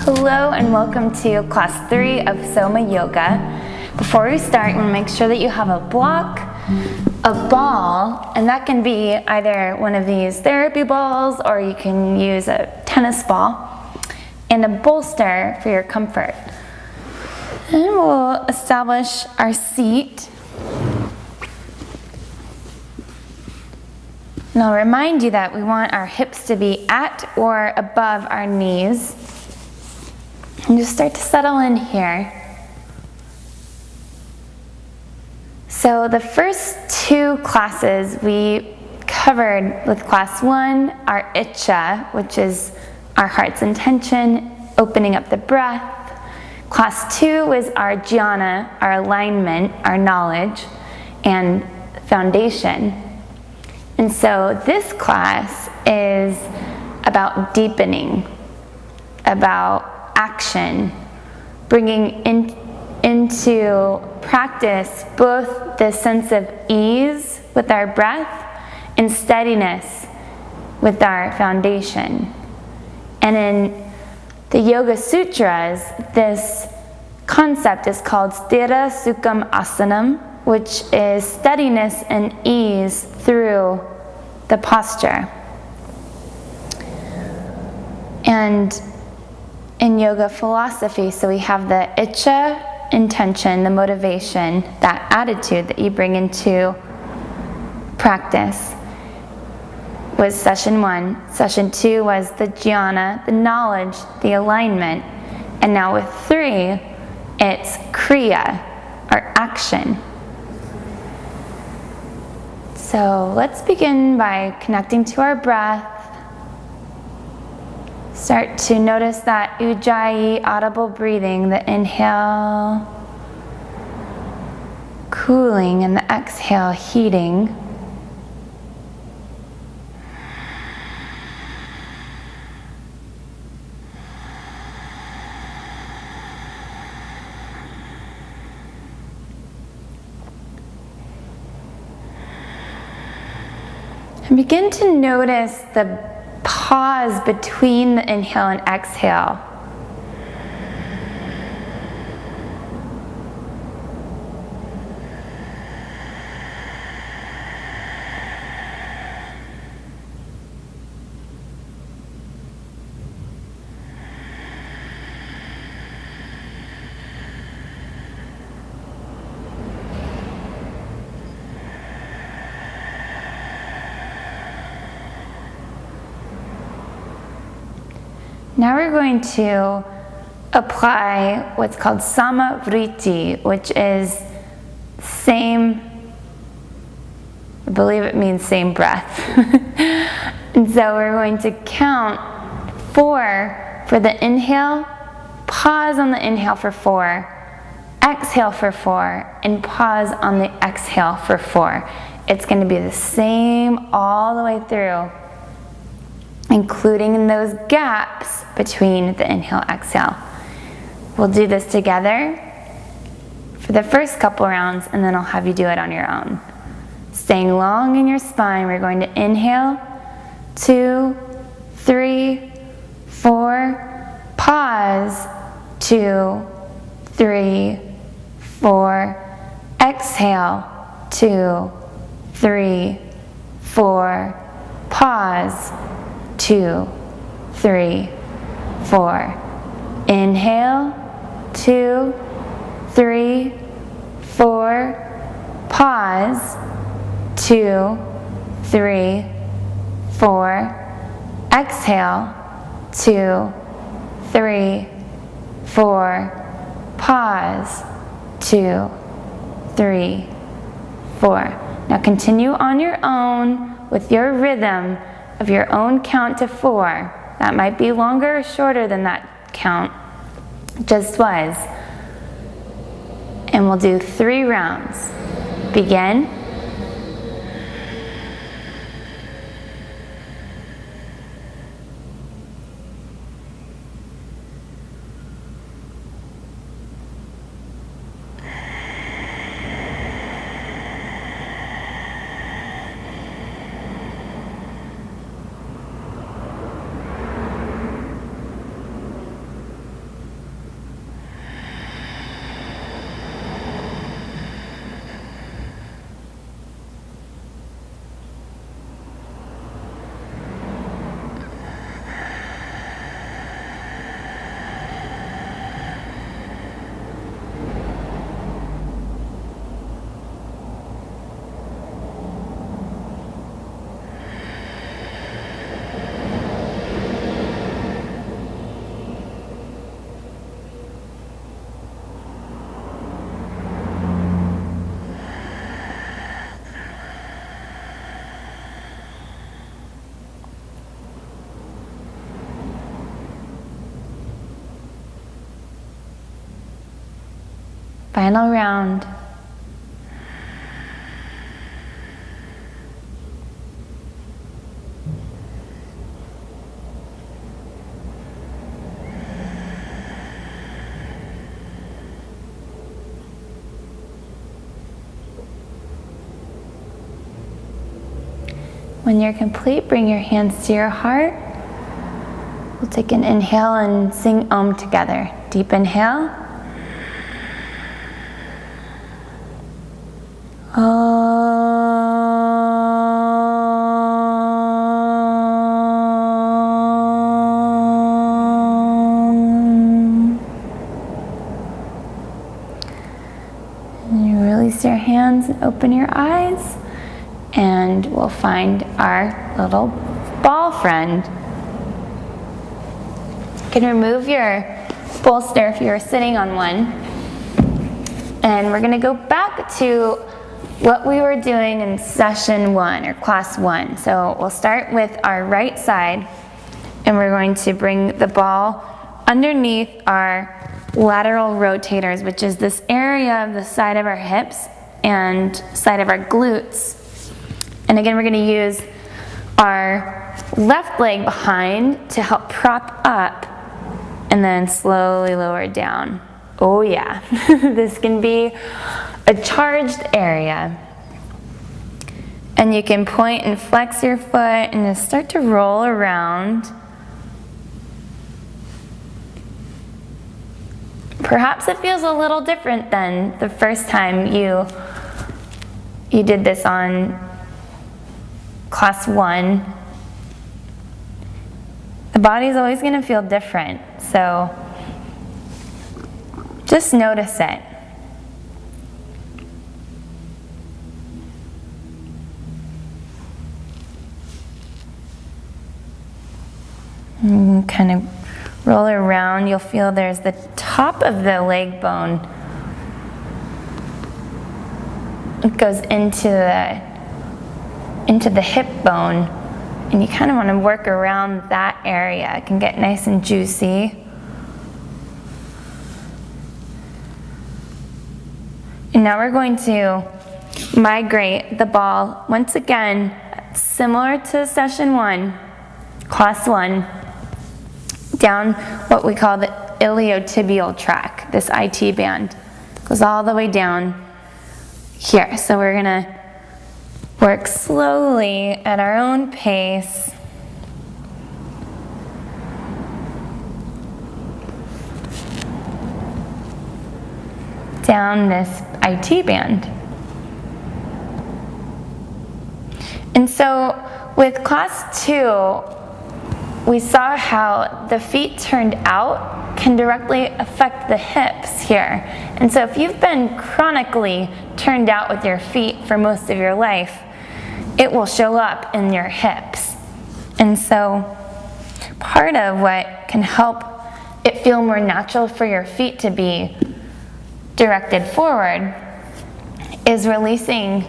Hello and welcome to class 3 of Soma Yoga. Before we start, you want to make sure that you have a block, a ball, and that can be either one of these therapy balls or you can use a tennis ball, and a bolster for your comfort. And we'll establish our seat. And I'll remind you that we want our hips to be at or above our knees. And just start to settle in here. So the first two classes we covered with class 1, our Icha, which is our heart's intention, opening up the breath. Class 2 was our Jnana, our alignment, our knowledge, and foundation. And so this class is about deepening, about action, bringing into practice both the sense of ease with our breath and steadiness with our foundation. And in the Yoga Sutras, this concept is called Sthira Sukham Asanam, which is steadiness and ease through the posture. And in yoga philosophy, so we have the Icha, intention, the motivation, that attitude that you bring into practice was session 1. Session 2 was the Jnana, the knowledge, the alignment. And now with 3, it's Kriya, or action. So let's begin by connecting to our breath. Start to notice that Ujjayi audible breathing, the inhale cooling and the exhale heating. And begin to notice the pause between the inhale and exhale. Now we're going to apply what's called Sama Vritti, which is same, I believe it means same breath. And so we're going to count 4 for the inhale, pause on the inhale for 4, exhale for 4, and pause on the exhale for 4. It's going to be the same all the way through, including in those gaps between the inhale-exhale. We'll do this together for the first couple rounds, and then I'll have you do it on your own. Staying long in your spine, we're going to inhale, 2, 3, 4, pause, 2, 3, 4, exhale, 2, 3, 4, pause, 2, 3, 4. Inhale, 2, 3, 4. Pause, 2, 3, 4. Exhale, 2, 3, 4. Pause, 2, 3, 4. Now continue on your own with your rhythm of your own count to 4. That might be longer or shorter than that count just was. And we'll do 3 rounds. Begin. Final round. When you're complete, bring your hands to your heart. We'll take an inhale and sing Om together. Deep inhale. Om. And you release your hands and open your eyes. And we'll find our little ball friend. You can remove your bolster if you're sitting on one. And we're gonna go back to what we were doing in session 1 or class 1. So we'll start with our right side, and we're going to bring the ball underneath our lateral rotators, which is this area of the side of our hips and side of our glutes. And again, we're going to use our left leg behind to help prop up and then slowly lower down. Oh yeah, this can be a charged area. And you can point and flex your foot and just start to roll around. Perhaps it feels a little different than the first time you did this on class 1. The body's always going to feel different, so just notice it. And kind of roll around. You'll feel there's the top of the leg bone. It goes into the hip bone, and you kind of want to work around that area. It can get nice and juicy. And now we're going to migrate the ball once again, similar to session 1, class 1, down what we call the iliotibial tract. This IT band goes all the way down here. So we're going to work slowly at our own pace. Down this IT band. And so with class 2, we saw how the feet turned out can directly affect the hips here. And so if you've been chronically turned out with your feet for most of your life, it will show up in your hips. And so part of what can help it feel more natural for your feet to be directed forward is releasing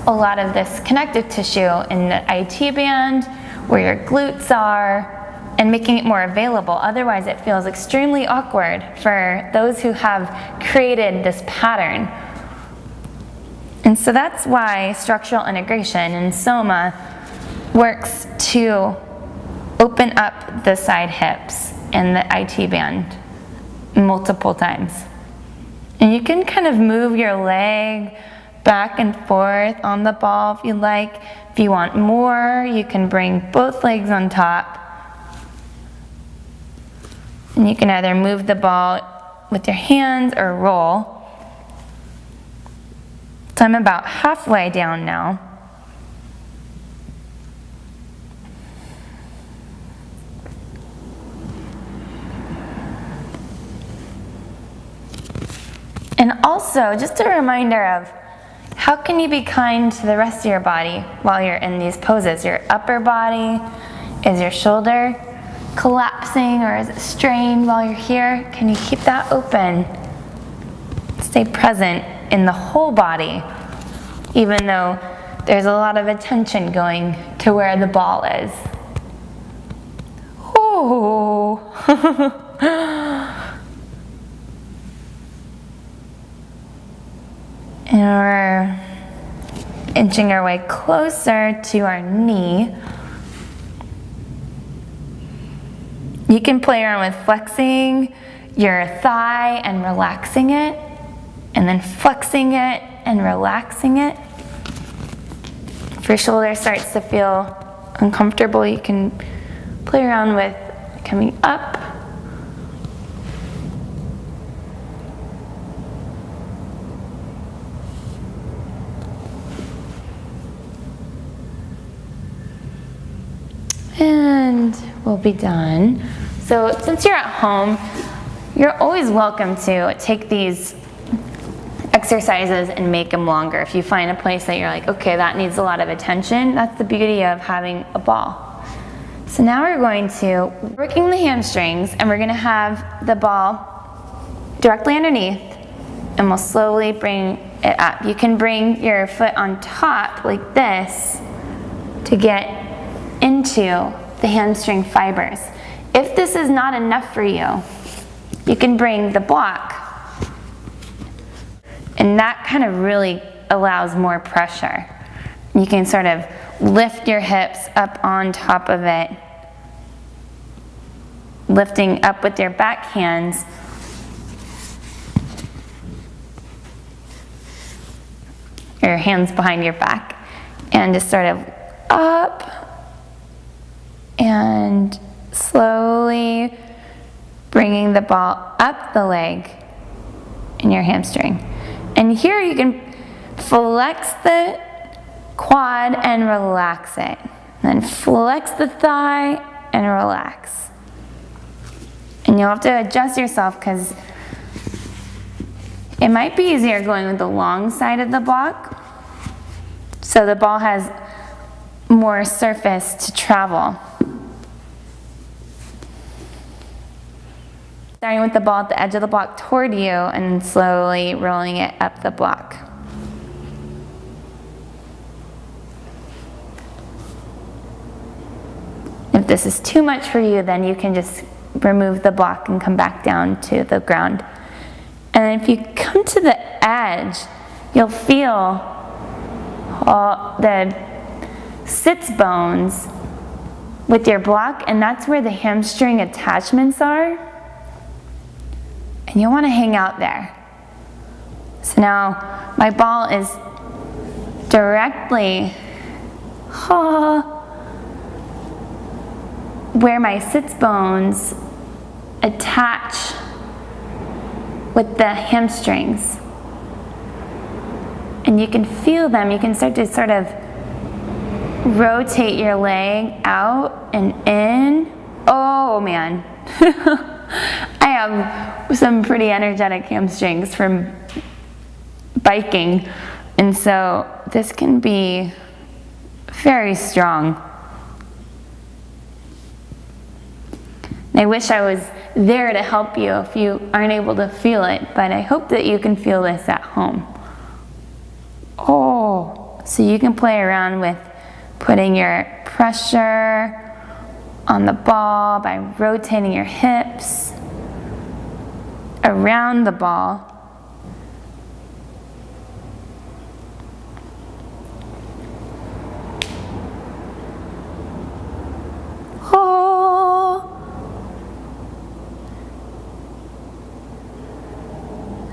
a lot of this connective tissue in the IT band, where your glutes are, and making it more available. Otherwise, it feels extremely awkward for those who have created this pattern. And so that's why structural integration in Soma works to open up the side hips and the IT band multiple times. And you can kind of move your leg back and forth on the ball if you like. If you want more, you can bring both legs on top. And you can either move the ball with your hands or roll. So I'm about halfway down now. And also, just a reminder of how can you be kind to the rest of your body while you're in these poses? Your upper body, is your shoulder collapsing or is it strained while you're here? Can you keep that open? Stay present in the whole body, even though there's a lot of attention going to where the ball is. Ooh. inching our way closer to our knee. You can play around with flexing your thigh and relaxing it, and then flexing it and relaxing it. If your shoulder starts to feel uncomfortable, you can play around with coming up. And we'll be done. So since you're at home, you're always welcome to take these exercises and make them longer. If you find a place that you're like, okay, that needs a lot of attention, that's the beauty of having a ball. So now we're going to working the hamstrings, and we're going to have the ball directly underneath, and we'll slowly bring it up. You can bring your foot on top like this to get into the hamstring fibers. If this is not enough for you, you can bring the block, and that kind of really allows more pressure. You can sort of lift your hips up on top of it, lifting up with your back hands. Your hands behind your back, and just sort of up and slowly bringing the ball up the leg in your hamstring. And here you can flex the quad and relax it. And then flex the thigh and relax. And you'll have to adjust yourself because it might be easier going with the long side of the block, so the ball has more surface to travel. Starting with the ball at the edge of the block toward you and slowly rolling it up the block. If this is too much for you, then you can just remove the block and come back down to the ground. And if you come to the edge, you'll feel all the sits bones with your block, and that's where the hamstring attachments are. And you'll want to hang out there. So now my ball is directly where my sits bones attach with the hamstrings. And you can feel them. You can start to sort of rotate your leg out and in. Oh man. I have some pretty energetic hamstrings from biking, and so this can be very strong. And I wish I was there to help you if you aren't able to feel it, but I hope that you can feel this at home. Oh, so you can play around with putting your pressure on the ball by rotating your hips around the ball. Oh.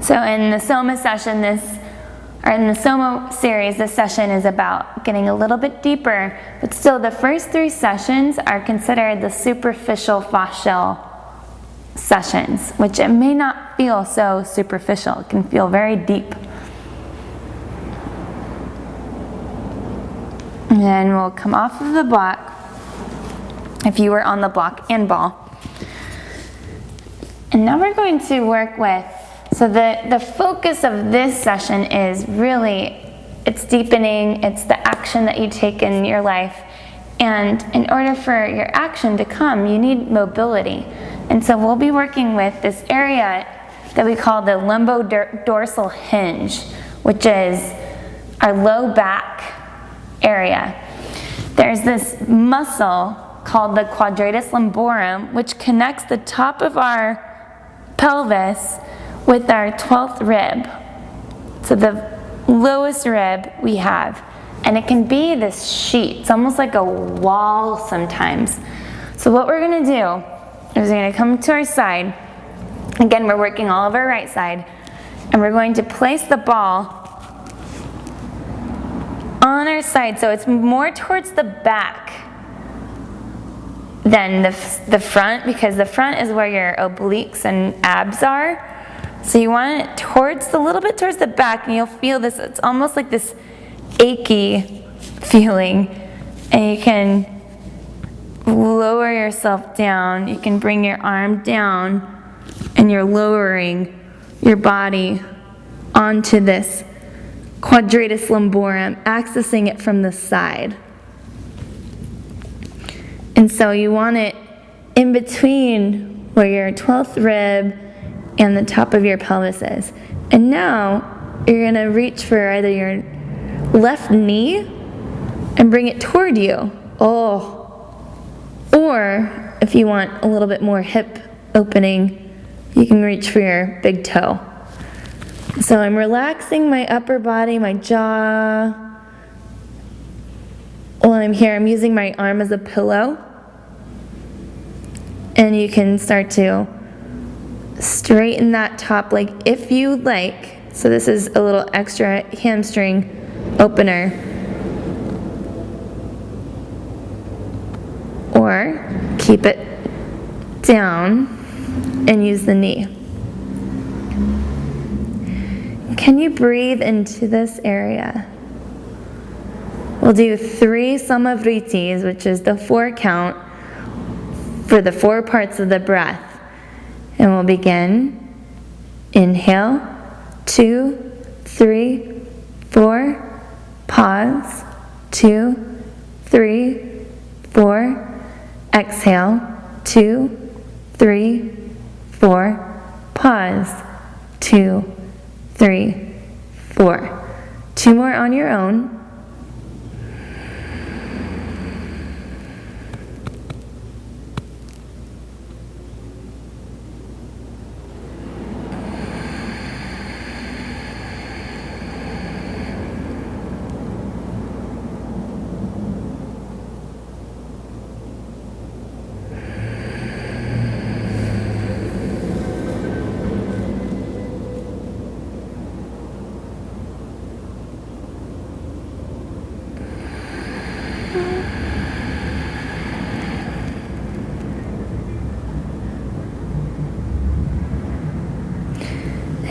So in the Soma session, in the Soma series, this session is about getting a little bit deeper, but still the first 3 sessions are considered the superficial fascial sessions, which it may not feel so superficial. It can feel very deep. And then we'll come off of the block, if you were on the block and ball. And now we're going to work with, so the focus of this session is really, it's deepening, it's the action that you take in your life. And in order for your action to come, you need mobility. And so we'll be working with this area that we call the lumbodorsal hinge, which is our low back area. There's this muscle called the quadratus lumborum, which connects the top of our pelvis with our 12th rib. So the lowest rib we have. And it can be this sheet. It's almost like a wall sometimes. So what we're gonna do is we're gonna come to our side. Again, we're working all of our right side. And we're going to place the ball on our side so it's more towards the back than the front, because the front is where your obliques and abs are. So you want it a little bit towards the back, and you'll feel this, it's almost like this achy feeling. And you can lower yourself down. You can bring your arm down, and you're lowering your body onto this quadratus lumborum, accessing it from the side. And so you want it in between where your 12th rib and the top of your pelvis is. And now you're gonna reach for either your left knee and bring it toward you. Or if you want a little bit more hip opening, you can reach for your big toe. So I'm relaxing my upper body, my jaw. While I'm here, I'm using my arm as a pillow. And you can start to straighten that top leg if you like. So this is a little extra hamstring opener. Or keep it down and use the knee. Can you breathe into this area? We'll do 3 samavritis, which is the 4 count for the 4 parts of the breath. And we'll begin. Inhale, 2, 3, 4. Pause, 2, 3, 4. Exhale, 2, 3, 4. Pause, 2, 3, 4. 2 more on your own.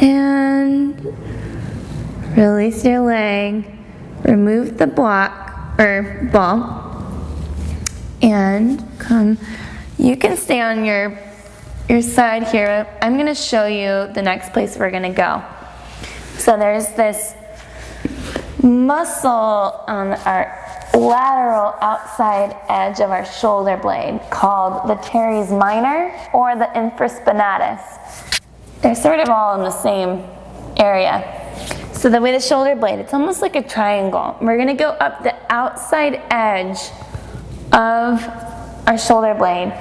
And release your leg, remove the block or ball, and come. You can stay on your side here. I'm going to show you the next place we're going to go. So there's this muscle on our lateral outside edge of our shoulder blade called the teres minor or the infraspinatus. They're sort of all in the same area. So the way the shoulder blade, it's almost like a triangle. We're going to go up the outside edge of our shoulder blade,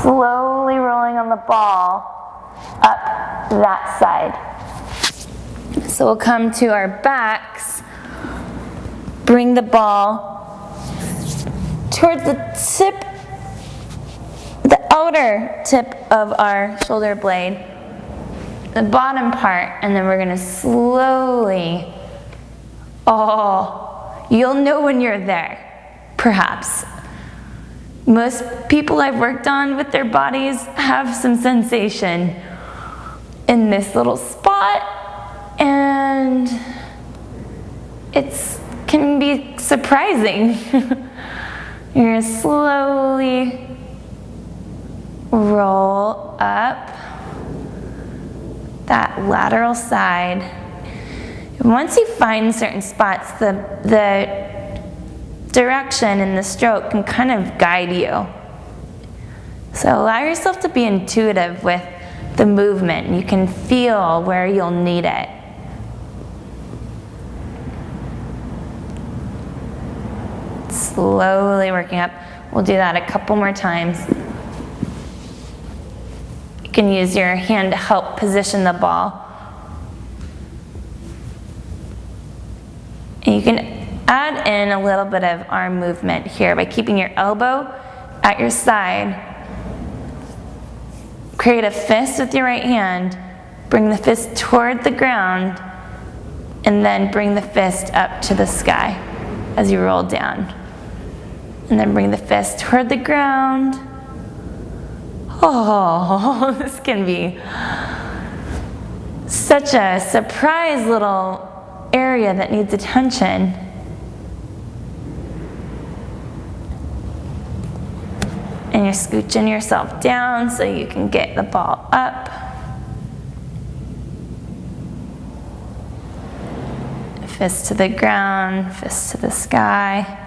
slowly rolling on the ball up that side. So we'll come to our backs, bring the ball towards the tip, the outer tip of our shoulder blade, the bottom part, and then we're going to slowly, you'll know when you're there, perhaps. Most people I've worked on with their bodies have some sensation in this little spot, and it can be surprising. You're going to slowly roll up that lateral side. And once you find certain spots, the direction and the stroke can kind of guide you. So allow yourself to be intuitive with the movement. You can feel where you'll need it. Slowly working up. We'll do that a couple more times. You can use your hand to help position the ball. And you can add in a little bit of arm movement here by keeping your elbow at your side. Create a fist with your right hand, bring the fist toward the ground, and then bring the fist up to the sky as you roll down. And then bring the fist toward the ground. Oh, this can be such a surprise little area that needs attention. And you're scooching yourself down so you can get the ball up. Fist to the ground, fist to the sky.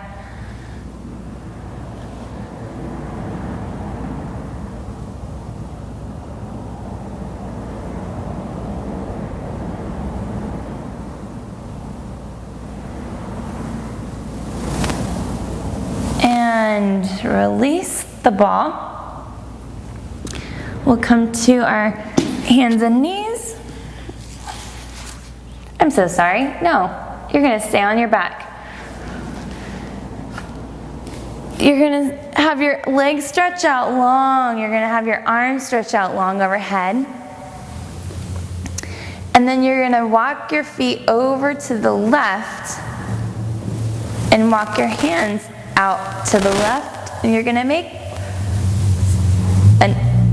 And release the ball. We'll come to our hands and knees. I'm so sorry. No, you're going to stay on your back. You're going to have your legs stretch out long. You're going to have your arms stretch out long overhead. And then you're going to walk your feet over to the left and walk your hands out to the left. And you're going to make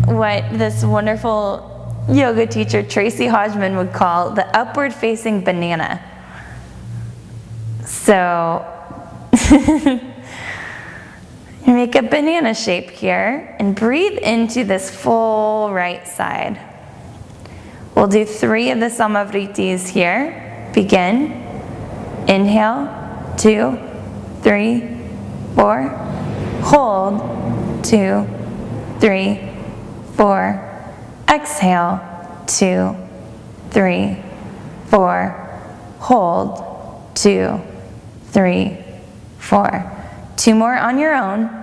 what this wonderful yoga teacher Tracy Hodgman would call the upward facing banana. So you make a banana shape here and breathe into this full right side. We'll do 3 of the Samavritis here. Begin. Inhale, 2, 3, 4. Hold, 2, 3, 4. Exhale, 2, 3, 4. Hold, 2, 3, 4. 2 more on your own.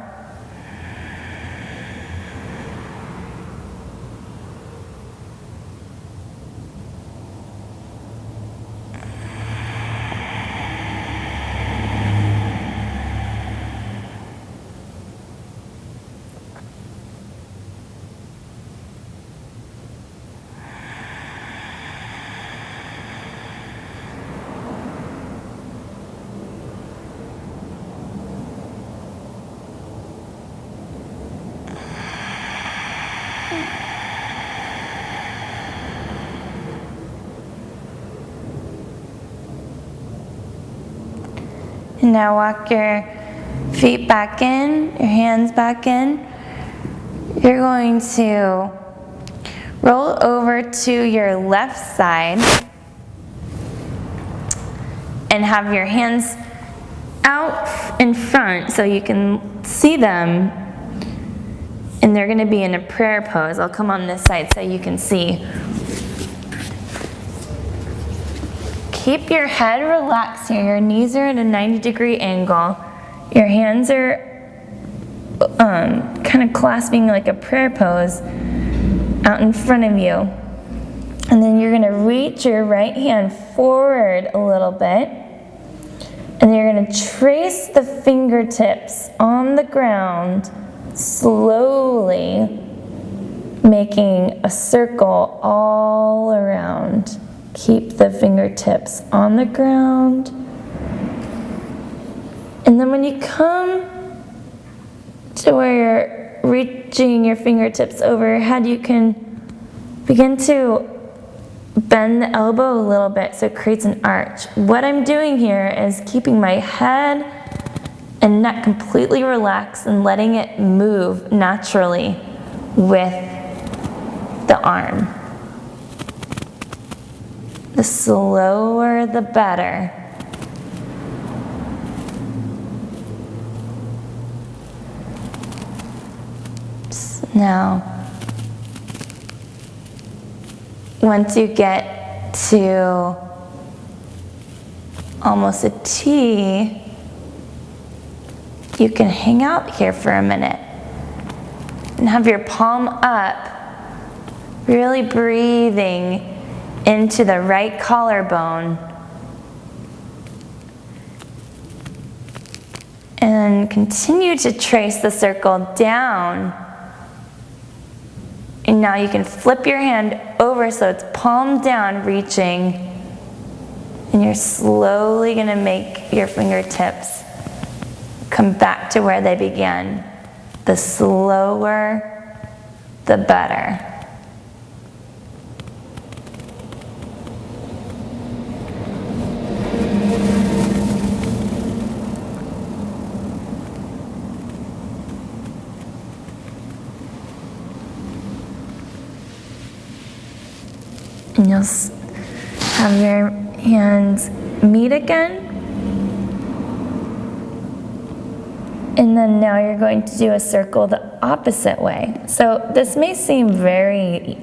And now walk your feet back in, your hands back in. You're going to roll over to your left side and have your hands out in front so you can see them. And they're going to be in a prayer pose. I'll come on this side so you can see. Keep your head relaxed here. Your knees are at a 90-degree angle. Your hands are kind of clasping like a prayer pose out in front of you. And then you're going to reach your right hand forward a little bit. And you're going to trace the fingertips on the ground, slowly making a circle all around. Keep the fingertips on the ground. And then when you come to where you're reaching your fingertips over your head, you can begin to bend the elbow a little bit so it creates an arch. What I'm doing here is keeping my head and neck completely relaxed and letting it move naturally with the arm. The slower, the better. Now, once you get to almost a T, you can hang out here for a minute and have your palm up, really breathing into the right collarbone. And then continue to trace the circle down. And now you can flip your hand over so it's palm down, reaching. And you're slowly going to make your fingertips come back to where they began. The slower, the better. And you'll have your hands meet again. And then now you're going to do a circle the opposite way. So this may seem very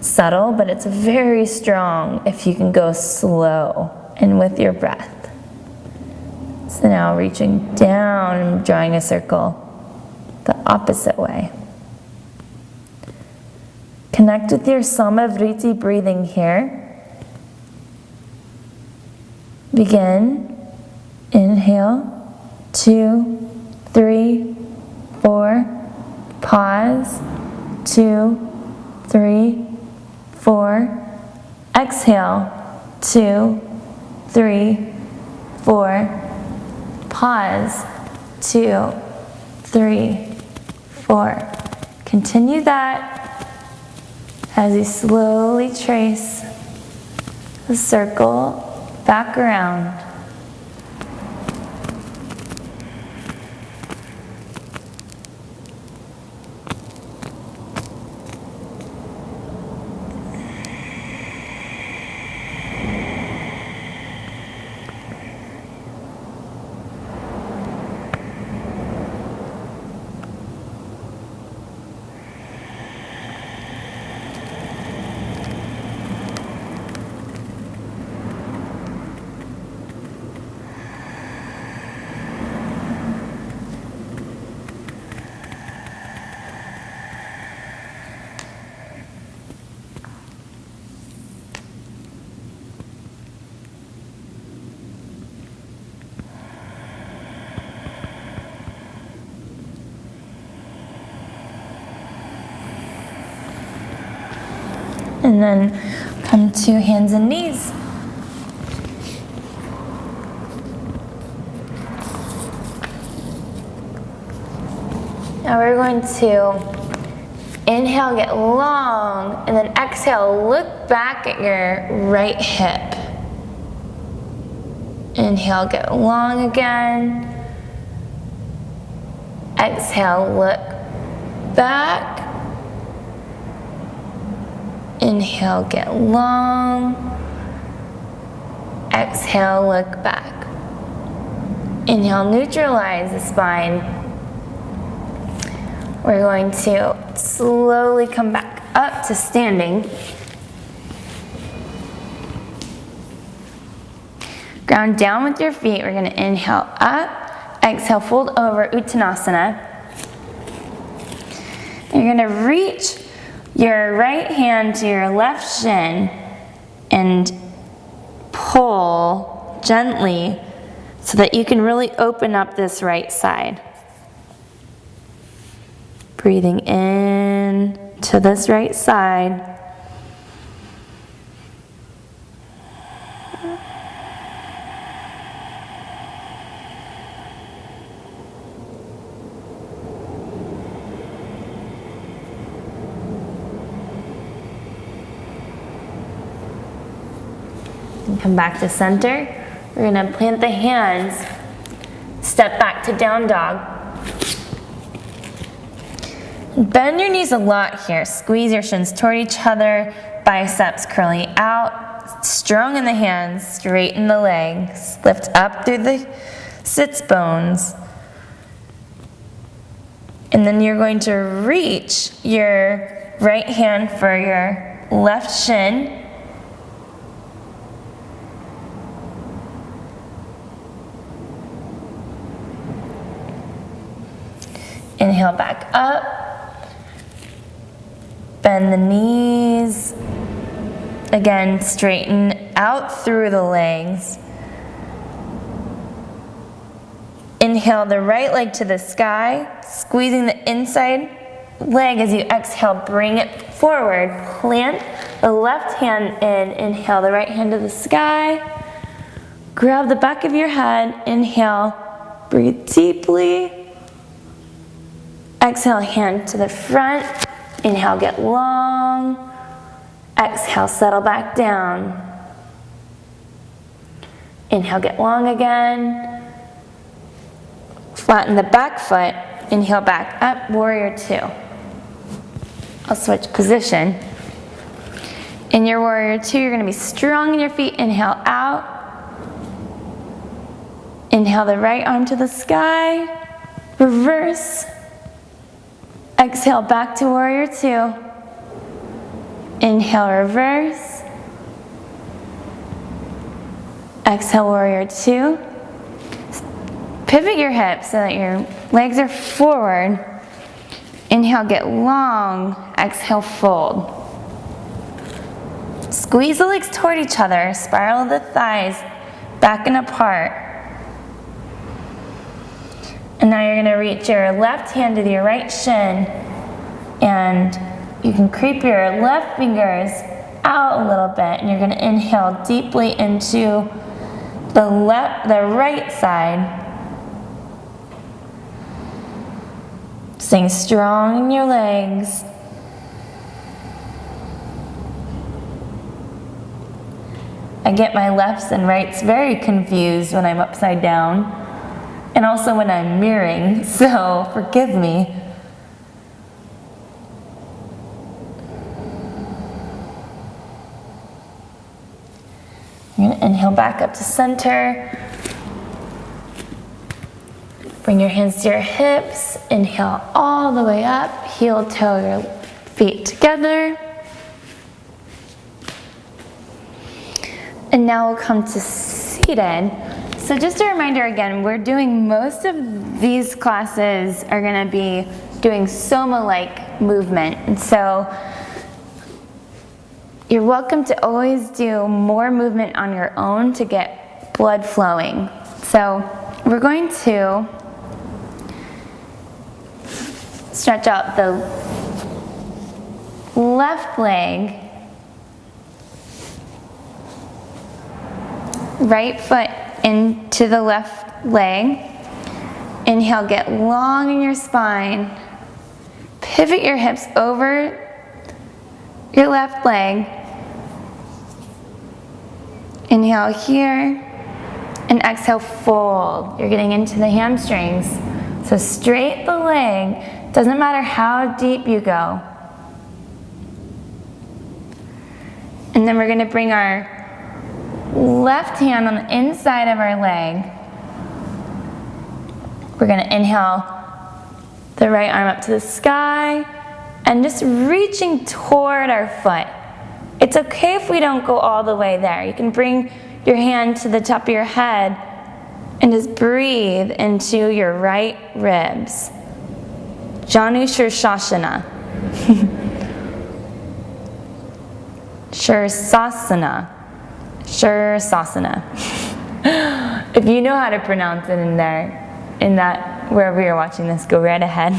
subtle, but it's very strong if you can go slow and with your breath. So now reaching down and drawing a circle the opposite way. Connect with your Soma breathing here. Begin. Inhale. 2, 3, 4. Pause. 2, 3, 4. Exhale. 2, 3, 4. Pause. 2, 3, 4. Continue that as you slowly trace the circle back around. And then come to hands and knees. Now we're going to inhale, get long, and then exhale, look back at your right hip. Inhale, get long again. Exhale, look back. Inhale, get long. Exhale, look back. Inhale, neutralize the spine. We're going to slowly come back up to standing. Ground down with your feet. We're going to inhale up. Exhale, fold over, Uttanasana. And you're going to reach your right hand to your left shin and pull gently so that you can really open up this right side. Breathing in to this right side. And come back to center. We're going to plant the hands, step back to down dog. Bend your knees a lot here. Squeeze your shins toward each other, biceps curling out, strong in the hands, straighten the legs, lift up through the sits bones. And then you're going to reach your right hand for your left shin. Inhale back up. Bend the knees. Again, straighten out through the legs. Inhale. Inhale the right leg to the sky, squeezing the inside leg as you exhale, bring it forward. Plant the left hand in, inhale the right hand to the sky. Grab the back of your head, inhale, breathe deeply. Exhale, hand to the front. Inhale, get long. Exhale, settle back down. Inhale, get long again. Flatten the back foot. Inhale, back up, warrior two. I'll switch position. In your warrior two, you're going to be strong in your feet. Inhale out. Inhale the right arm to the sky. Reverse. Exhale, back to warrior two. Inhale, reverse. Exhale, warrior two. Pivot your hips so that your legs are forward. Inhale, get long. Exhale, fold. Squeeze the legs toward each other. Spiral the thighs back and apart. And now you're going to reach your left hand to your right shin. And you can creep your left fingers out a little bit. And you're going to inhale deeply into the right side. Staying strong in your legs. I get my lefts and rights very confused when I'm upside down, and also when I'm mirroring, so forgive me. You're going to inhale back up to center. Bring your hands to your hips. Inhale all the way up. Heel toe your feet together. And now we'll come to seated. So just a reminder again, we're doing most of these classes are going to be doing Soma-like movement. And so you're welcome to always do more movement on your own to get blood flowing. So we're going to stretch out the left leg, right foot into the left leg. Inhale, get long in your spine. Pivot your hips over your left leg. Inhale here, and exhale, fold. You're getting into the hamstrings. So straight the leg. Doesn't matter how deep you go. And then we're going to bring our left hand on the inside of our leg. We're going to inhale the right arm up to the sky and just reaching toward our foot. It's okay if we don't go all the way there. You can bring your hand to the top of your head and just breathe into your right ribs. Janu Shirshasana. Shirsasana. Shirsasana. If you know how to pronounce it in there, in that, wherever you're watching this, go right ahead.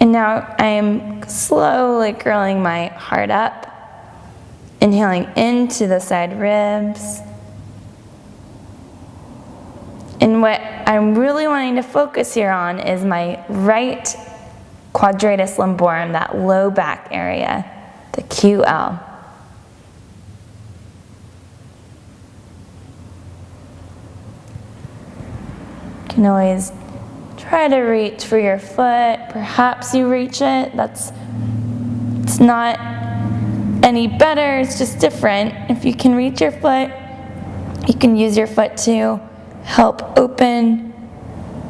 And now I am slowly curling my heart up, inhaling into the side ribs. And what I'm really wanting to focus here on is my right quadratus lumborum, that low back area, the QL. You can always try to reach for your foot. Perhaps you reach it. It's not any better, it's just different. If you can reach your foot, you can use your foot to help open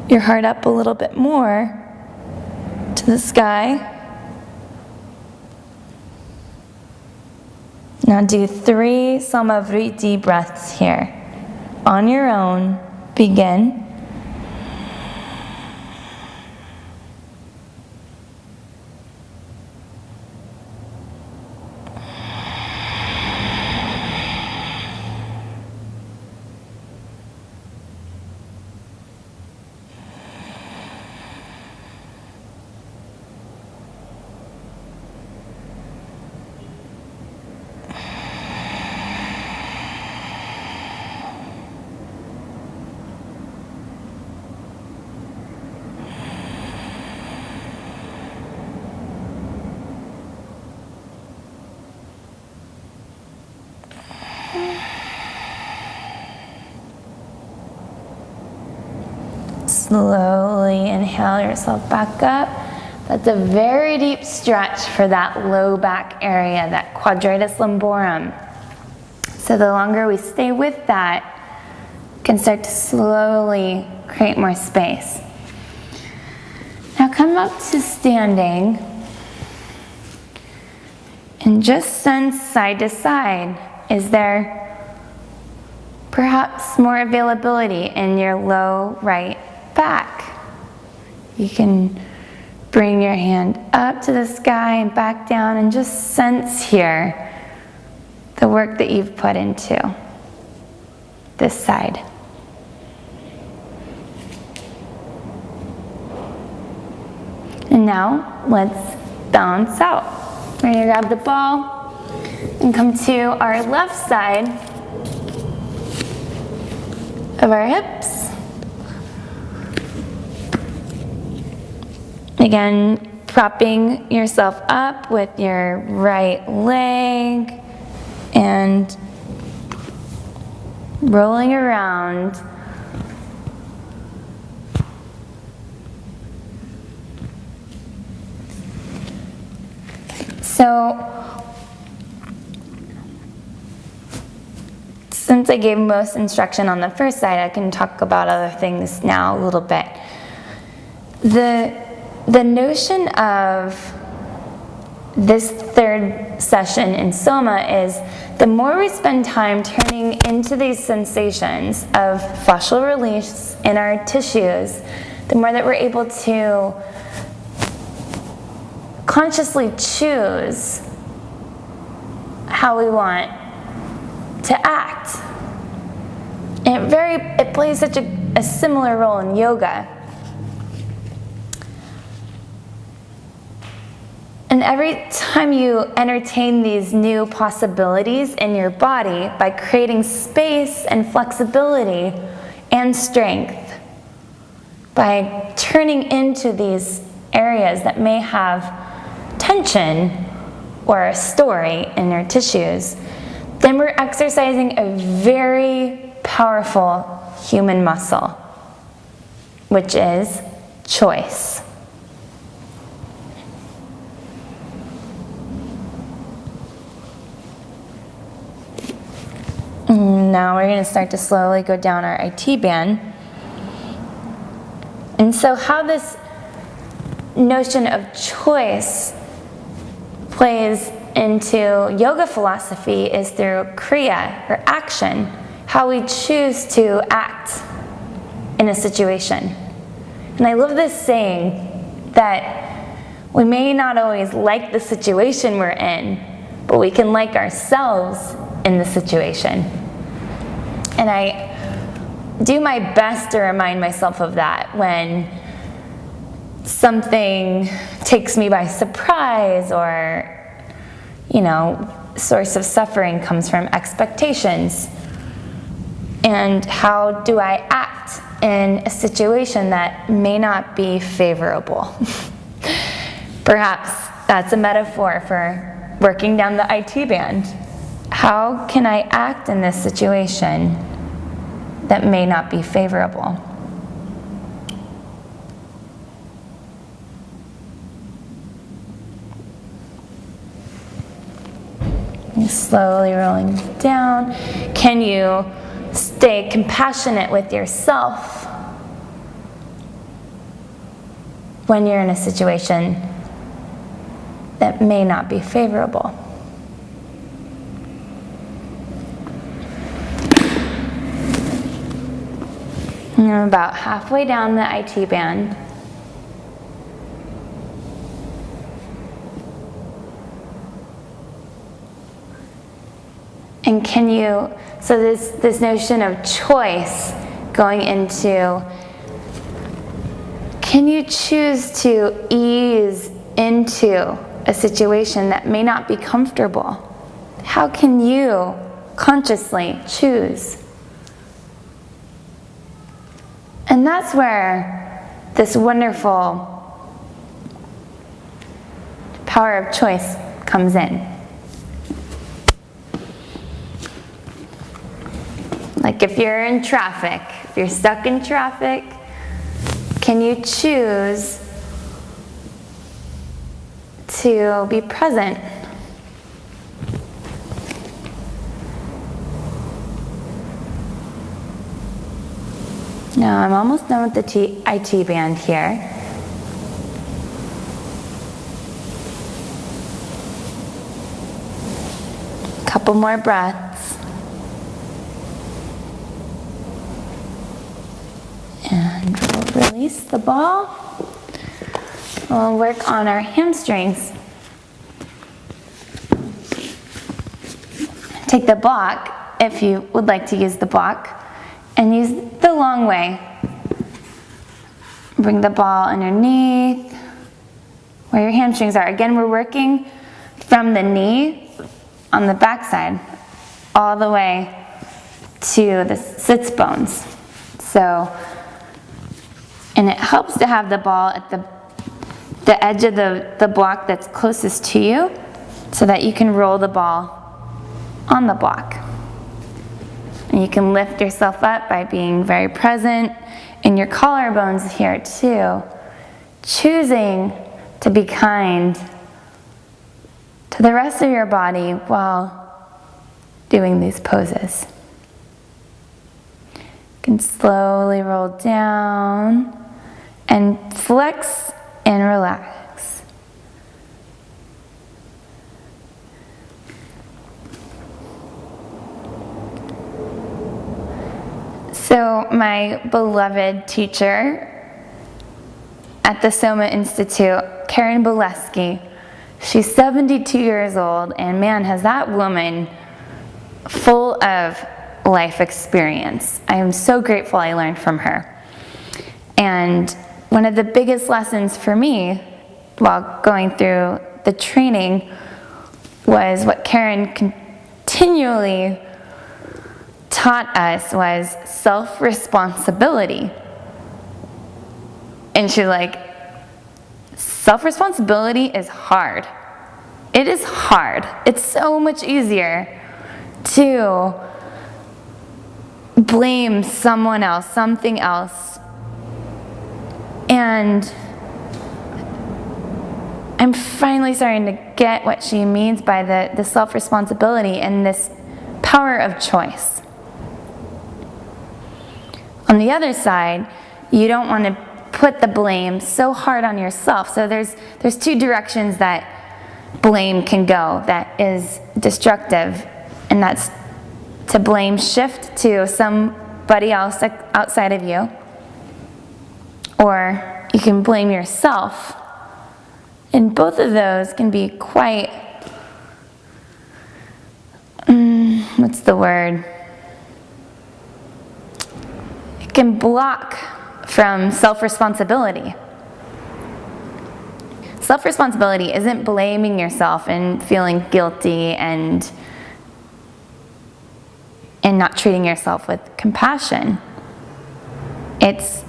your heart up a little bit more to the sky. Now do 3 Samavriti breaths here. On your own, begin. slowly inhale yourself back up. That's a very deep stretch for that low back area, that quadratus lumborum. So the longer we stay with that, we can start to slowly create more space. Now come up to standing and just sense side to side. Is there perhaps more availability in your low right back? You can bring your hand up to the sky and back down and just sense here the work that you've put into this side. And now let's balance out. We're going to grab the ball and come to our left side of our hips. Again, propping yourself up with your right leg and rolling around. So, since I gave most instruction on the first side, I can talk about other things now a little bit. The notion of this third session in Soma is the more we spend time turning into these sensations of fascial release in our tissues, the more that we're able to consciously choose how we want to act. And it plays such a similar role in yoga. And every time you entertain these new possibilities in your body by creating space and flexibility and strength, by turning into these areas that may have tension or a story in your tissues, then we're exercising a very powerful human muscle, which is choice. Now we're going to start to slowly go down our IT band. And so how this notion of choice plays into yoga philosophy is through kriya, or action, how we choose to act in a situation. And I love this saying that we may not always like the situation we're in, but we can like ourselves in the situation. And I do my best to remind myself of that when something takes me by surprise, or, source of suffering comes from expectations. And how do I act in a situation that may not be favorable? Perhaps that's a metaphor for working down the IT band. How can I act in this situation that may not be favorable? And slowly rolling down. Can you stay compassionate with yourself when you're in a situation that may not be favorable? And I'm about halfway down the IT band. And so this notion of choice going into, can you choose to ease into a situation that may not be comfortable? How can you consciously choose? And that's where this wonderful power of choice comes in. Like if you're in traffic, if you're stuck in traffic, can you choose to be present? Now I'm almost done with the IT band here. Couple more breaths. And we'll release the ball. We'll work on our hamstrings. Take the block, if you would like to use the block, and use the long way. Bring the ball underneath where your hamstrings are. Again, we're working from the knee on the backside all the way to the sits bones. And it helps to have the ball at the edge of the block that's closest to you so that you can roll the ball on the block. And you can lift yourself up by being very present in your collarbones here too. Choosing to be kind to the rest of your body while doing these poses. You can slowly roll down and flex and relax. So my beloved teacher at the Soma Institute, Karen Boleski, she's 72 years old, and man, has that woman full of life experience. I am so grateful I learned from her. And one of the biggest lessons for me while going through the training was what Karen continually taught us was self-responsibility. And she's like, self-responsibility is hard. It is hard. It's so much easier to blame someone else, something else. And I'm finally starting to get what she means by the self-responsibility and this power of choice. On the other side, you don't want to put the blame so hard on yourself. So there's two directions that blame can go that is destructive, and that's to blame shift to somebody else outside of you, or you can blame yourself. And both of those can be quite, what's the word? It can block from self-responsibility. Self-responsibility isn't blaming yourself and feeling guilty and not treating yourself with compassion. It's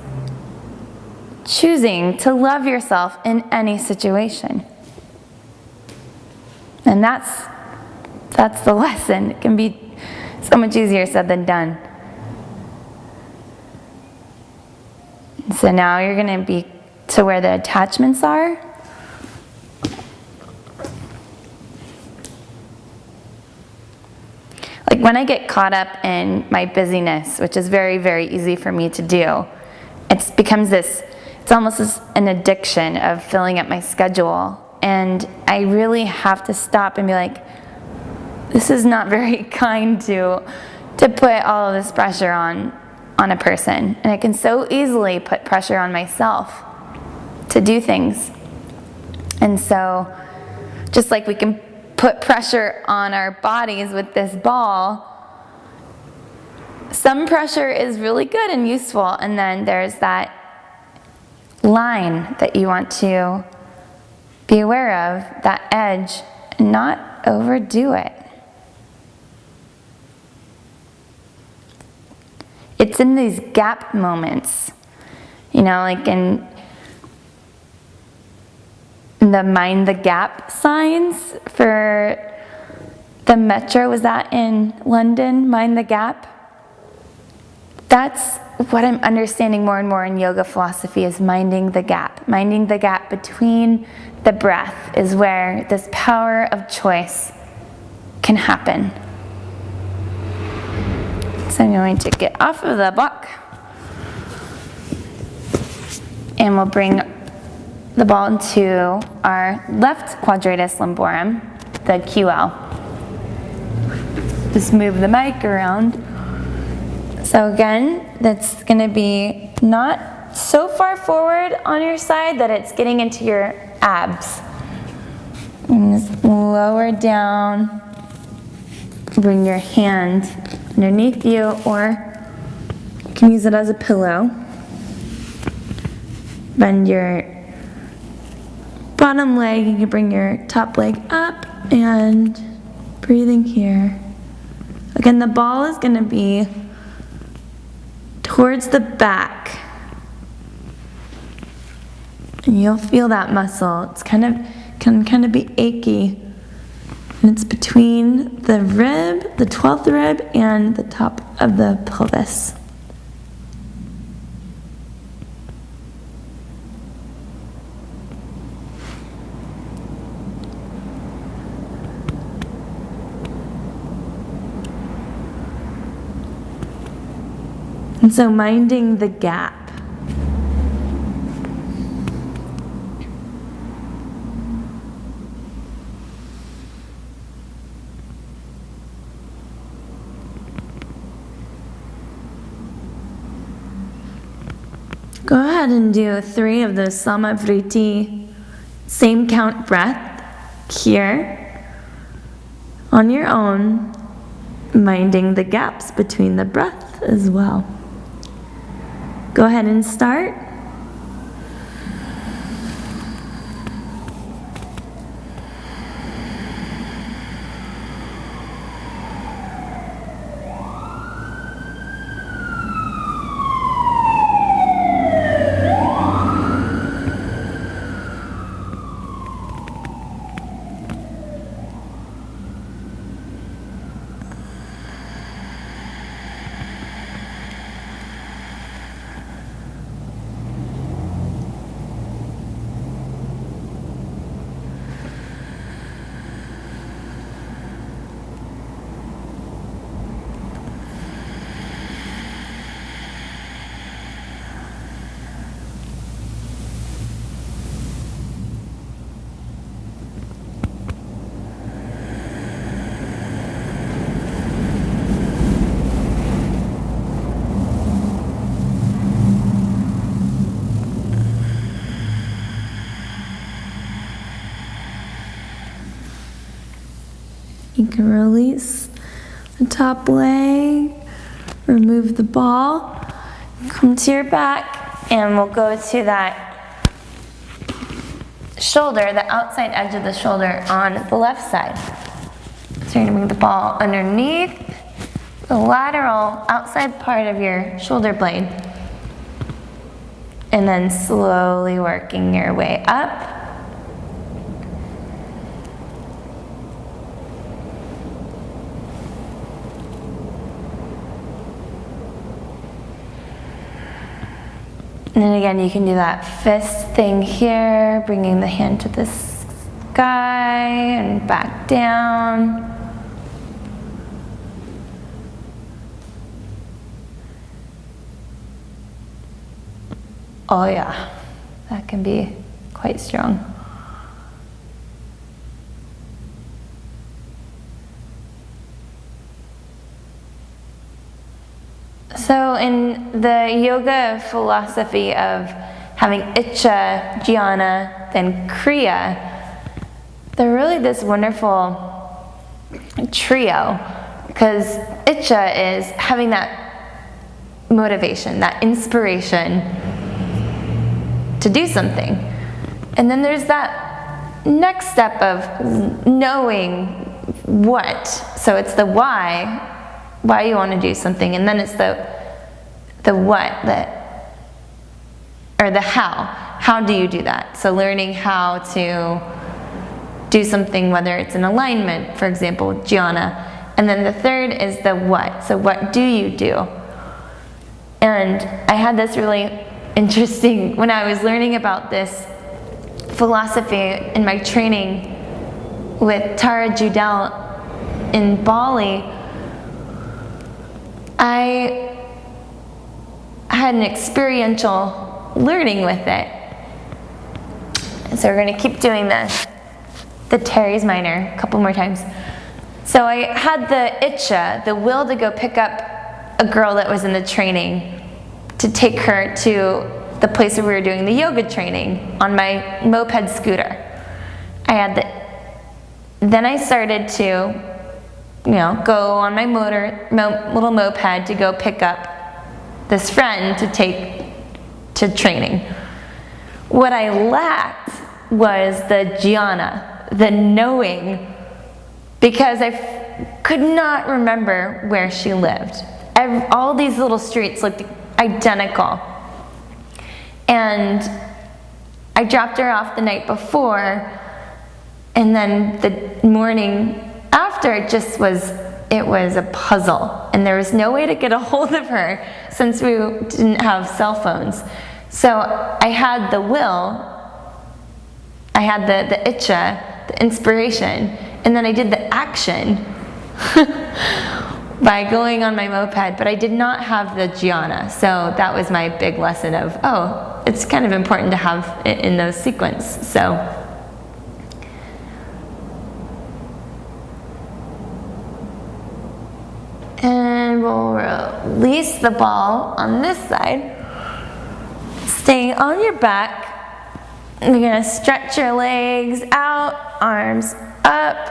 choosing to love yourself in any situation. And that's the lesson. It can be so much easier said than done. So now you're going to be to where the attachments are. Like when I get caught up in my busyness, which is very, very easy for me to do, it's almost an addiction of filling up my schedule. And I really have to stop and be like, this is not very kind to put all of this pressure on a person. And I can so easily put pressure on myself to do things. And so just like we can put pressure on our bodies with this ball, some pressure is really good and useful, and then there's that line that you want to be aware of, that edge, and not overdo it. It's in these gap moments, like in the mind the gap signs for the metro. Was that in London, mind the gap? That's what I'm understanding more and more in yoga philosophy is minding the gap. Minding the gap between the breath is where this power of choice can happen. So I'm going to get off of the block, and we'll bring the ball into our left quadratus lumborum, the QL. Just move the mic around. So again, that's going to be not so far forward on your side that it's getting into your abs. And just lower down. Bring your hand underneath you, or you can use it as a pillow. Bend your bottom leg. You can bring your top leg up and breathing here. Again, the ball is going to be towards the back, and you'll feel that muscle. It's can kind of be achy, and it's between the rib, the 12th rib, and the top of the pelvis. And so minding the gap. Go ahead and do 3 of those Sama Vritti, same count breath here on your own, minding the gaps between the breath as well. Go ahead and start. You can release the top leg, remove the ball, come to your back, and we'll go to that shoulder, the outside edge of the shoulder on the left side. So you're gonna bring the ball underneath the lateral outside part of your shoulder blade, and then slowly working your way up. And then again, you can do that fist thing here, bringing the hand to the sky and back down. Oh yeah, that can be quite strong. So in the yoga philosophy of having Icha, Jnana, then Kriya, they're really this wonderful trio, because Icha is having that motivation, that inspiration to do something. And then there's that next step of knowing what. So it's the why you want to do something, and then it's the what, or the how do you do that? So learning how to do something, whether it's an alignment, for example, jhana, and then the third is the what. So what do you do? And I had this really interesting, when I was learning about this philosophy in my training with Tara Judel in Bali, I had an experiential learning with it. And so we're going to keep doing the Teres minor a couple more times. So I had the itcha, the will to go pick up a girl that was in the training, to take her to the place where we were doing the yoga training on my moped scooter. Then I started to, go on my little moped to go pick up this friend to take to training. What I lacked was the jhana, the knowing, because I could not remember where she lived. All these little streets looked identical. And I dropped her off the night before, and then the morning after, it was a puzzle. And there was no way to get a hold of her since we didn't have cell phones. So I had the will, I had the itcha, the inspiration, and then I did the action by going on my moped, but I did not have the jhana. So that was my big lesson of, it's kind of important to have it in those sequence. So and we'll release the ball on this side. Staying on your back. You're going to stretch your legs out, arms up.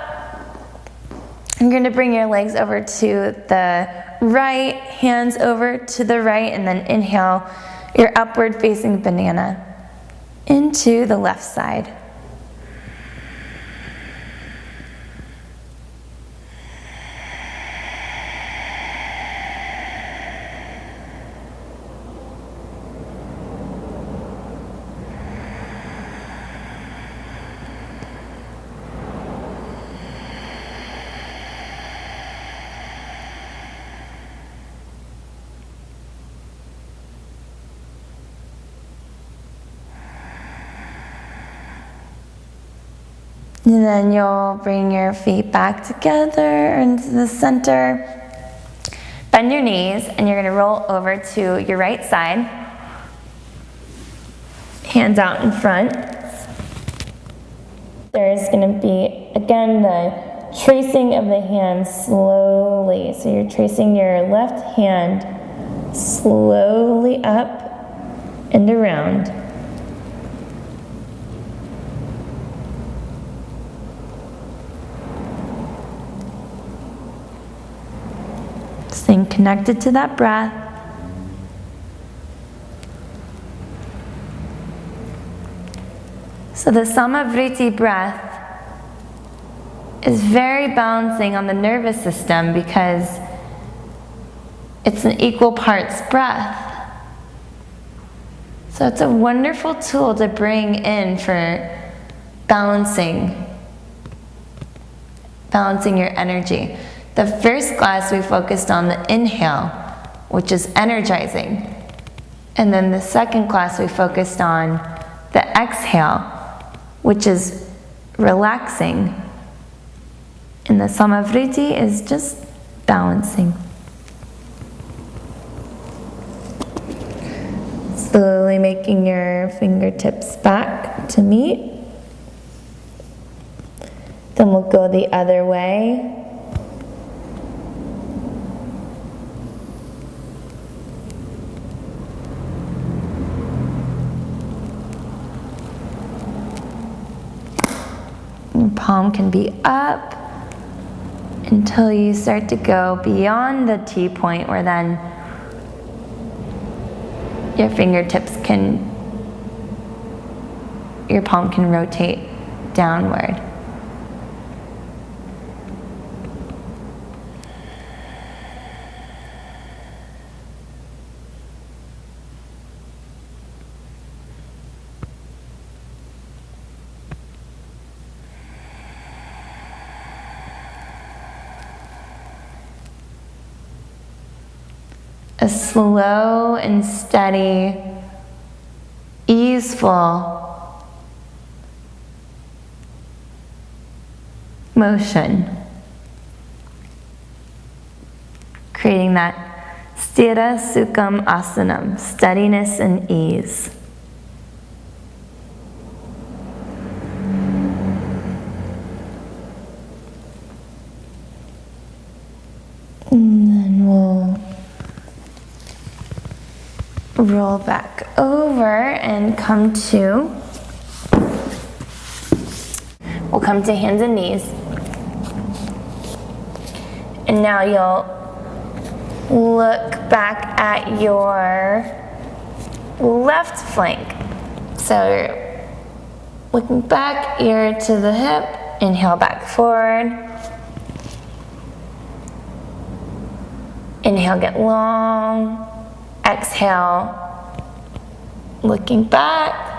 You're going to bring your legs over to the right, hands over to the right, and then inhale your upward facing banana into the left side. And then you'll bring your feet back together into the center. Bend your knees, and you're going to roll over to your right side. Hands out in front. There's going to be, again, the tracing of the hand slowly. So you're tracing your left hand slowly up and around. Staying connected to that breath. So the Samavriti breath is very balancing on the nervous system because it's an equal parts breath. So it's a wonderful tool to bring in for balancing your energy. The first class we focused on the inhale, which is energizing. And then the second class we focused on the exhale, which is relaxing. And the Samavriti is just balancing. Slowly making your fingertips back to meet. Then we'll go the other way. Your palm can be up until you start to go beyond the T point, where then your palm can rotate downward. a slow and steady, easeful motion, creating that sthira sukham asanam, steadiness and ease. And then we'll roll back over and come to hands and knees. And now you'll look back at your left flank. So you're looking back, ear to the hip, inhale back forward. Inhale, get long. Exhale, looking back.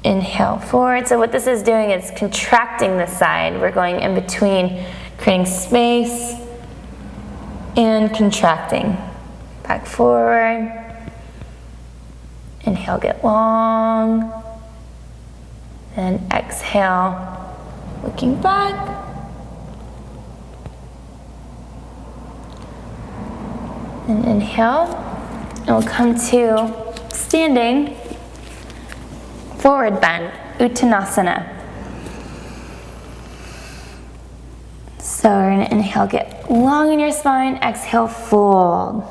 Inhale forward. So what this is doing is contracting the side. We're going in between, creating space and contracting. Back forward. Inhale, get long. And exhale, looking back. And inhale, and we'll come to standing forward bend, Uttanasana. So we're going to inhale, get long in your spine, exhale, fold.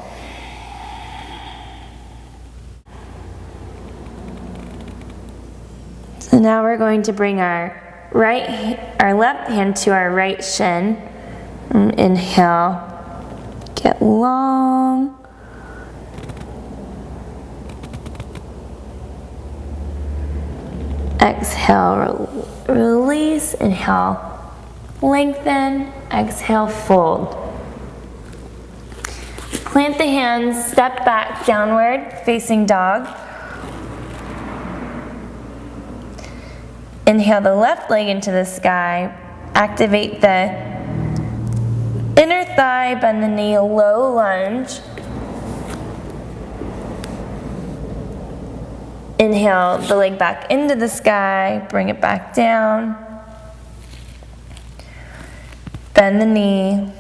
So now we're going to bring our left hand to our right shin. And inhale. Get long. Exhale, release. Inhale, lengthen. Exhale, fold. Plant the hands, step back, downward, facing dog. Inhale the left leg into the sky. Activate the inner thigh, bend the knee, low lunge. Inhale the leg back into the sky, bring it back down. Bend the knee,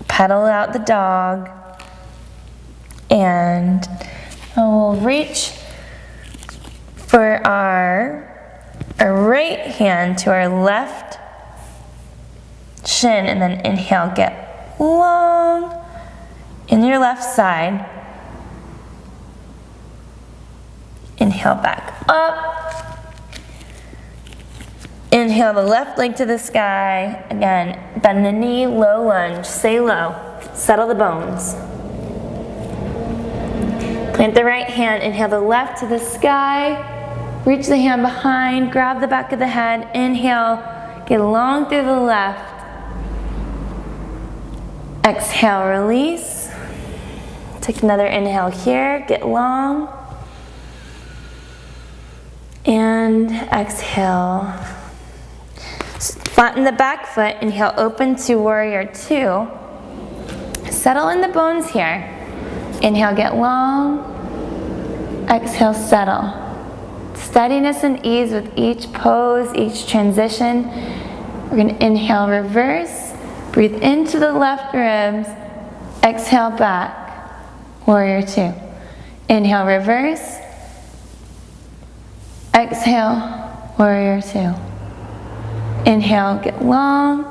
pedal out the dog, and we'll reach for our right hand to our left shin, and then inhale, get long in your left side. Inhale back up. Inhale the left leg to the sky. Again, bend the knee, low lunge, stay low, settle the bones. Plant the right hand, inhale the left to the sky. Reach the hand behind, grab the back of the head. Inhale, get long through the left. Exhale, release. Take another inhale here, get long. And exhale. Flatten the back foot, inhale, open to warrior two. Settle in the bones here. Inhale, get long. Exhale, settle. Steadiness and ease with each pose, each transition. We're going to inhale, reverse. Breathe into the left ribs. Exhale back. Warrior two. Inhale, reverse. Exhale, warrior two. Inhale, get long.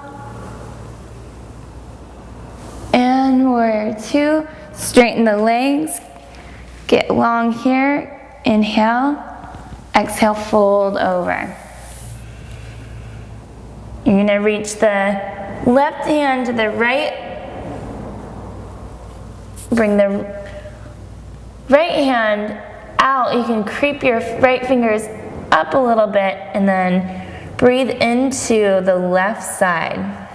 And warrior two. Straighten the legs. Get long here. Inhale. Exhale, fold over. You're going to reach the left hand to the right. Bring the right hand out. You can creep your right fingers up a little bit and then breathe into the left side.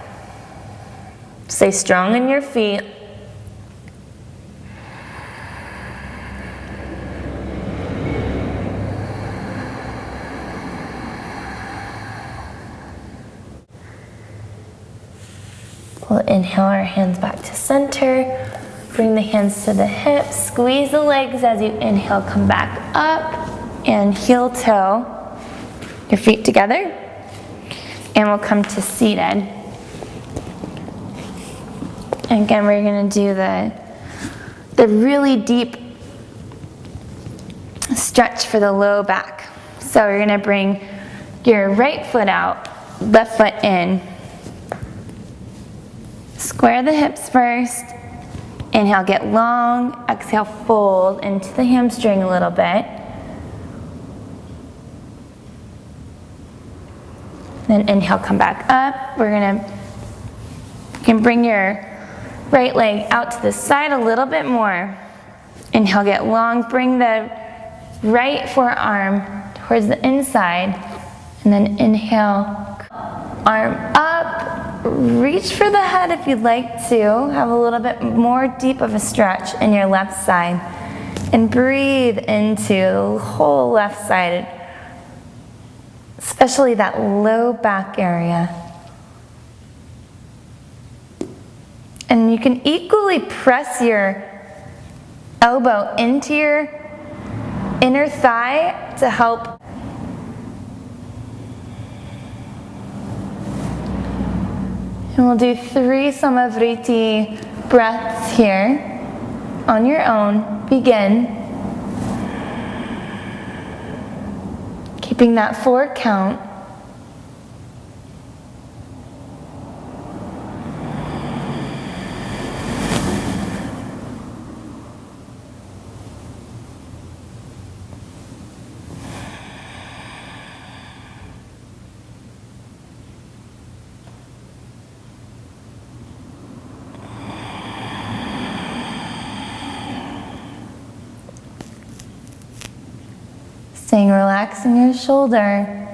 Stay strong in your feet. We'll inhale our hands back to center. Bring the hands to the hips, squeeze the legs as you inhale, come back up, and heel toe your feet together, and we'll come to seated. And again, we're gonna do the really deep stretch for the low back. So you're gonna bring your right foot out, left foot in. Square the hips first. Inhale, get long. Exhale, fold into the hamstring a little bit. Then inhale, come back up. You can bring your right leg out to the side a little bit more. Inhale, get long. Bring the right forearm towards the inside. And then inhale, arm up. Reach for the head if you'd like to. Have a little bit more deep of a stretch in your left side. And breathe into the whole left side, especially that low back area. And you can equally press your elbow into your inner thigh to help. And we'll do 3 Samavriti breaths here on your own. Begin. Keeping that 4 count. Staying relaxed in your shoulder.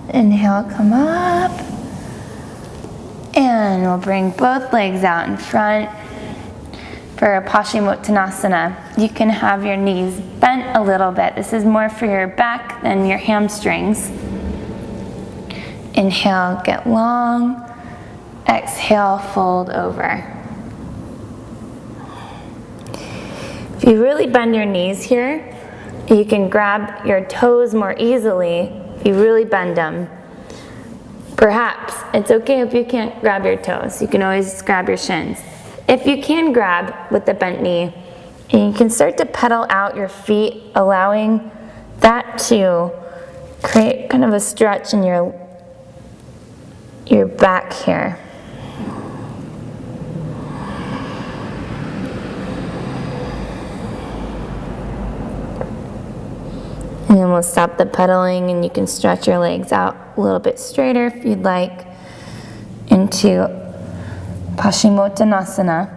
Inhale, come up. And we'll bring both legs out in front. For Paschimottanasana, you can have your knees bent a little bit. This is more for your back than your hamstrings. Inhale, get long. Exhale, fold over. If you really bend your knees here, you can grab your toes more easily if you really bend them. Perhaps it's okay if you can't grab your toes. You can always grab your shins. If you can grab with the bent knee, and you can start to pedal out your feet, allowing that to create kind of a stretch in your back here. And then we'll stop the pedaling, and you can stretch your legs out a little bit straighter if you'd like into Paschimottanasana.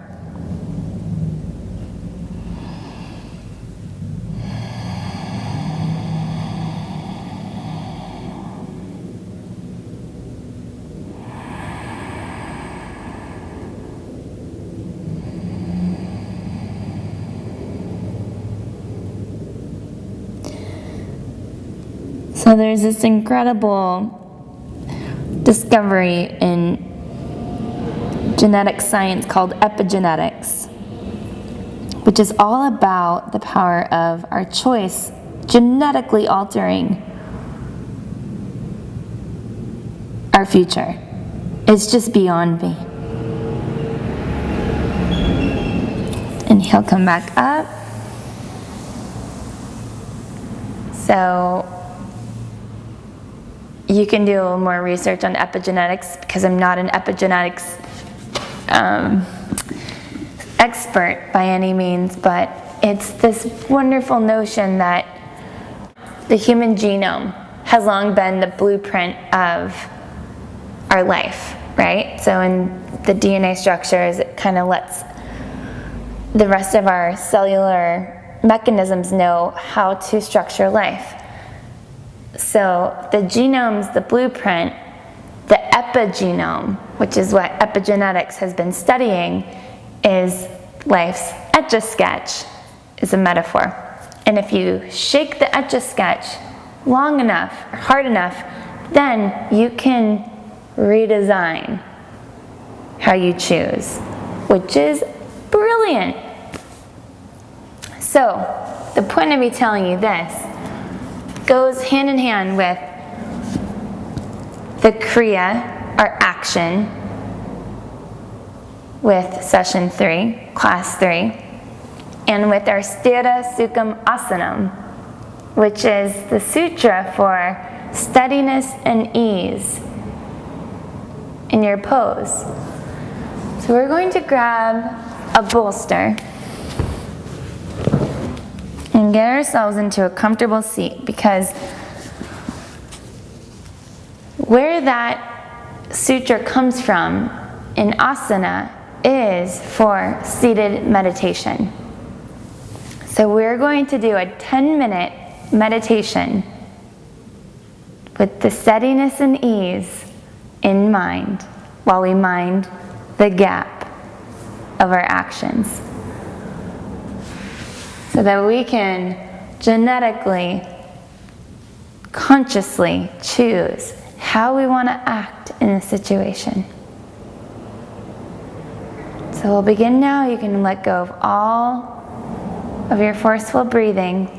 So there's this incredible discovery in genetic science called epigenetics, which is all about the power of our choice genetically altering our future. It's just beyond me. Inhale, come back up. So you can do a little more research on epigenetics, because I'm not an epigenetics expert by any means, but it's this wonderful notion that the human genome has long been the blueprint of our life, right? So in the DNA structures, it kind of lets the rest of our cellular mechanisms know how to structure life. So the genome's the blueprint, the epigenome, which is what epigenetics has been studying, is life's Etch-a-Sketch, is a metaphor. And if you shake the Etch-a-Sketch long enough, or hard enough, then you can redesign how you choose, which is brilliant. So, the point of me telling you this goes hand in hand with the Kriya, our action, with session 3, class 3, and with our Sthira Sukham Asanam, which is the sutra for steadiness and ease in your pose. So we're going to grab a bolster and get ourselves into a comfortable seat, because where that sutra comes from in asana is for seated meditation. So we're going to do a 10-minute meditation with the steadiness and ease in mind while we mind the gap of our actions, so that we can genetically, consciously choose how we want to act in a situation. So we'll begin now. You can let go of all of your forceful breathing.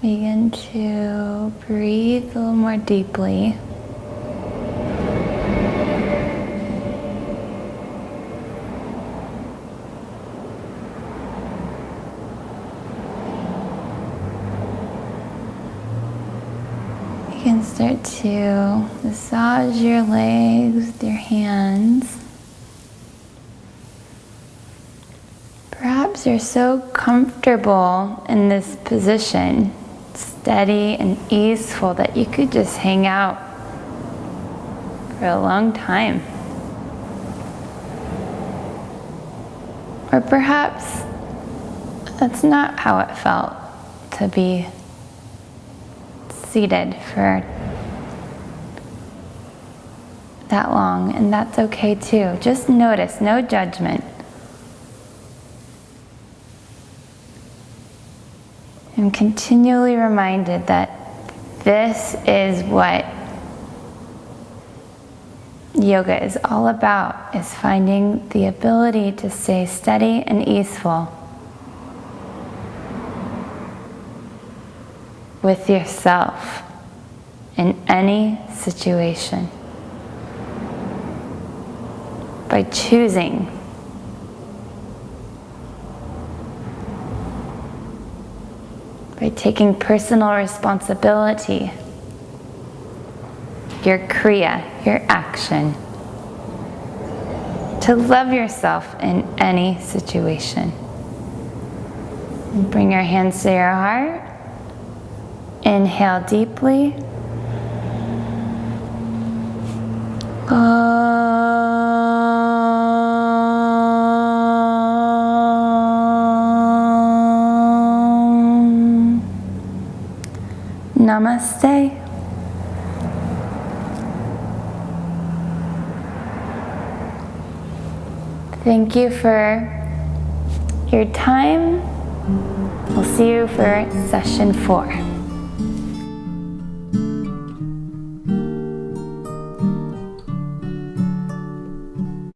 Begin to breathe a little more deeply. You can start to massage your legs with your hands. Perhaps you're so comfortable in this position, steady and easeful, that you could just hang out for a long time. Or perhaps that's not how it felt to be seated for that long, and that's okay too. Just notice, no judgment. I'm continually reminded that this is what yoga is all about, is finding the ability to stay steady and easeful with yourself in any situation by choosing by taking personal responsibility, your kriya, your action, to love yourself in any situation. And bring your hands to your heart. Inhale deeply. Namaste. Thank you for your time. We'll see you for session 4.